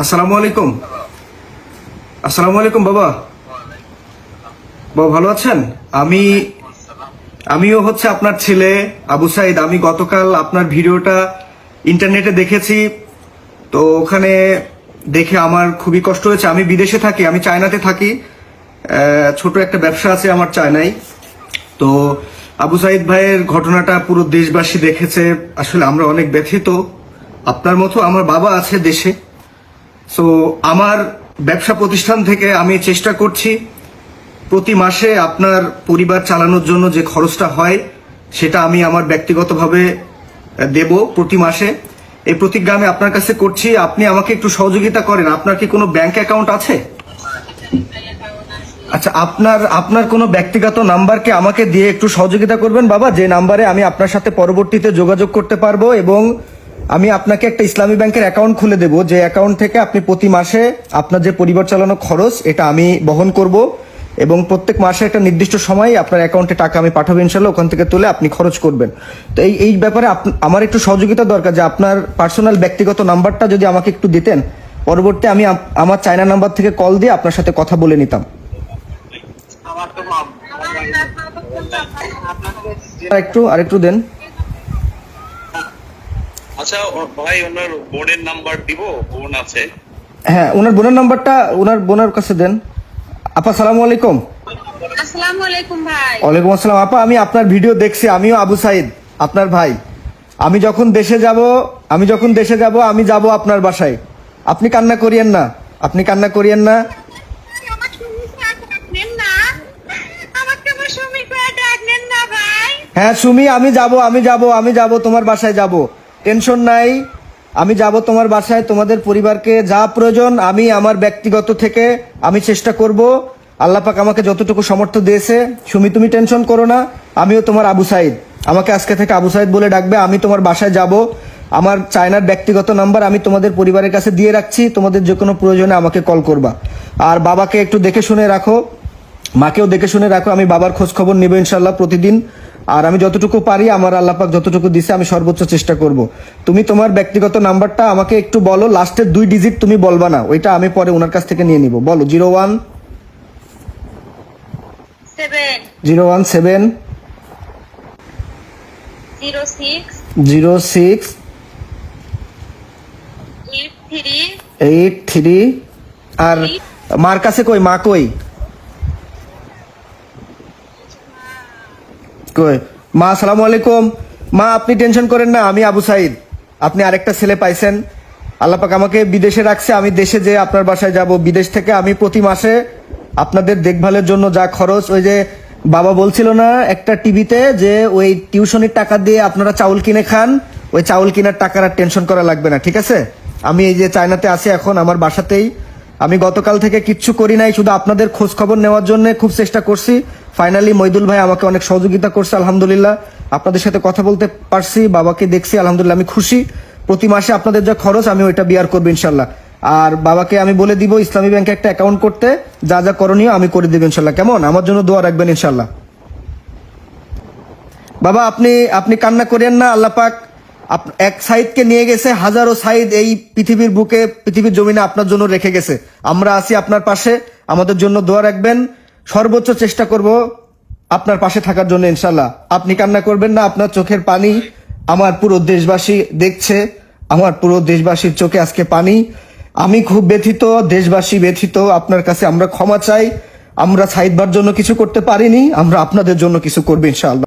আসসালামু আলাইকুম। আসসালামু আলাইকুম বাবা। বাবা ভালো আছেন? আমিও হচ্ছে আপনার ছেলে আবু সাইদ। আমি গতকাল আপনার ভিডিওটা ইন্টারনেটে দেখেছি, তো ওখানে দেখে আমার খুবই কষ্ট হয়েছে। আমি বিদেশে থাকি, আমি চায়নাতে থাকি। ছোট একটা ব্যবসা আছে আমার চায়নায়। তো আবু সাইদ ভাইয়ের ঘটনাটা পুরো দেশবাসী দেখেছে। আসলে আমরা অনেক ব্যথিত। আপনার মতো আমার বাবা আছে দেশে। সো আমার ব্যবসা প্রতিষ্ঠান থেকে আমি চেষ্টা করছি প্রতি মাসে আপনার পরিবার চালানোর জন্য যে খরচটা হয় সেটা আমি আমার ব্যক্তিগতভাবে দেব প্রতি মাসে। এই প্রতিজ্ঞা আমি আপনার কাছে করছি। আপনি আমাকে একটু সহযোগিতা করেন। আপনার কি কোনো ব্যাংক অ্যাকাউন্ট আছে? আচ্ছা, আপনার কোনো ব্যক্তিগত নাম্বারকে আমাকে দিয়ে একটু সহযোগিতা করবেন বাবা, যে নাম্বারে আমি আপনার সাথে পরবর্তীতে যোগাযোগ করতে পারবো, এবং আমি আপনাকে একটা ইসলামী ব্যাংকের অ্যাকাউন্ট খুলে দেব, যে অ্যাকাউন্ট থেকে আপনি প্রতি মাসে আপনার যে পরিবার চালানো খরচ এটা আমি বহন করব, এবং প্রত্যেক মাসে একটা নির্দিষ্ট সময় আপনার অ্যাকাউন্টে টাকা আমি পাঠাবো ইনশাল্লাহ। ওখান থেকে তুলে আপনি খরচ করবেন। তো এই ব্যাপারে আমার একটু সহযোগিতা দরকার, যে আপনার পার্সোনাল ব্যক্তিগত নাম্বারটা যদি আমাকে একটু দিতেন, পরবর্তী আমি আমার চায়না নাম্বার থেকে কল দিয়ে আপনার সাথে কথা বলে নিতাম। আরেকটু দেন। আচ্ছা ভাই, ওনার বোনের নাম্বার দিব, বোন আছে। হ্যাঁ, ওনার বোনের নাম্বারটা ওনার বোনের কাছে দেন। আপা সালামু আলাইকুম। আসসালামু আলাইকুম ভাই। ওয়ালাইকুম আসসালাম। আপা আমি আপনার ভিডিও দেখছি, আমিও আবু সাইদ আপনার ভাই। আমি যখন দেশে যাব আমি যাব আপনার বাসায়। আপনি কান্না করিয়েন না, আপনি কান্না করিয়েন না। হ্যাঁ সুমি, আমি যাব তোমার বাসায় যাব, টেনশন নাই। আমি যাব তোমার বাসায়, তোমাদের পরিবারকে যা প্রয়োজন আমি আমার ব্যক্তিগত থেকে আমি চেষ্টা করব। আল্লাহ পাক আমাকে যতটুকু সামর্থ্য দিয়েছে। সুমি তুমি টেনশন করো না, আমিও তোমার আবু সাইদ। আমাকে আজকে থেকে আবু সাইদ বলে ডাকবে। আমি তোমার বাসায় যাব। আমার চায়নার ব্যক্তিগত নাম্বার আমি তোমাদের পরিবারের কাছে দিয়ে রাখছি। তোমাদের যে কোনো প্রয়োজনে আমাকে কল করবা। আর বাবাকে একটু দেখে শুনে রাখো, মাকেও দেখে শুনে রাখো। আমি বাবার খোঁজ খবর নেব ইনশাল্লাহ প্রতিদিন। আর আমি যতটুকু পারি, আমার আল্লাহ পাক যতটুকু দিছে আমি সর্বোচ্চ চেষ্টা করব। তুমি তোমার ব্যক্তিগত নাম্বারটা আমাকে একটু বলো। লাস্টের 2 ডিজিট তুমি বলবা না, ওইটা আমি পরে ওনার কাছ থেকে নিয়ে নিব। বলো। 017 06 83। আর মার কাছে কই? মা কই? মা আসসালামু আলাইকুম। মা আপনি টেনশন করেন না, আমি আবু সাইদ। আপনি আরেকটা ছেলে পাইছেন। আল্লাহ পাক আমাকে বিদেশে রাখছে, আমি দেশে যে আপনার বাসায় যাব। বিদেশ থেকে আমি প্রতি মাসে আপনাদের দেখভালের জন্য যা খরচ, ওই যে বাবা বলছিল না একটা টিভিতে, যে ওই টিউশনের টাকা দিয়ে আপনারা চাউল কিনে খান, ওই চাউল কেনার টাকার আর টেনশন করা লাগবে না, ঠিক আছে? আমি এই যে চায়নাতে আছি এখন, আমার বাসাতেই। আমি গতকাল থেকে কিচ্ছু করি নাই, শুধু আপনাদের খোঁজ খবর নেওয়ার জন্য খুব চেষ্টা করছি। ফাইনালি মইদুল ভাই আমাকে অনেক সহযোগিতা করছে, আলহামদুলিল্লাহ। আপনাদের সাথে কথা বলতে পারছি, বাবাকে দেখছি, আলহামদুলিল্লাহ আমি খুশি। প্রতি মাসে আপনাদের যা খরচ আমি ওইটা বিয়ার করবো ইনশাল্লাহ। আর বাবাকে আমি বলে দিব ইসলামী ব্যাংকে একটা অ্যাকাউন্ট করতে, যা যা করণীয় আমি করে দেবো ইনশাল্লাহ। কেমন? আমার জন্য দোয়া রাখবেন ইনশাল্লাহ। বাবা আপনি কান্না করেন না। আল্লাহ পাক এক সাইদকে নিয়ে গেছে, হাজারো সাইদ এই পৃথিবীর বুকে, পৃথিবীর জমিনে আপনার জন্য রেখে গেছে। আমরা আছি আপনার পাশে, আমাদের জন্য দোয়া রাখবেন। সর্বোচ্চ চেষ্টা করব আপনার পাশে থাকার জন্য ইনশাল্লাহ। আপনি কান্না করবেন না, আপনার চোখের পানি আমার পুরো দেশবাসী দেখছে। আমার পুরো দেশবাসীর চোখে আজকে পানি। আমি খুব ব্যথিত, দেশবাসী ব্যথিত। আপনার কাছে আমরা ক্ষমা চাই। আমরা সাইদ ভাইয়ের জন্য কিছু করতে পারিনি, আমরা আপনাদের জন্য কিছু করবো ইনশাআল্লাহ।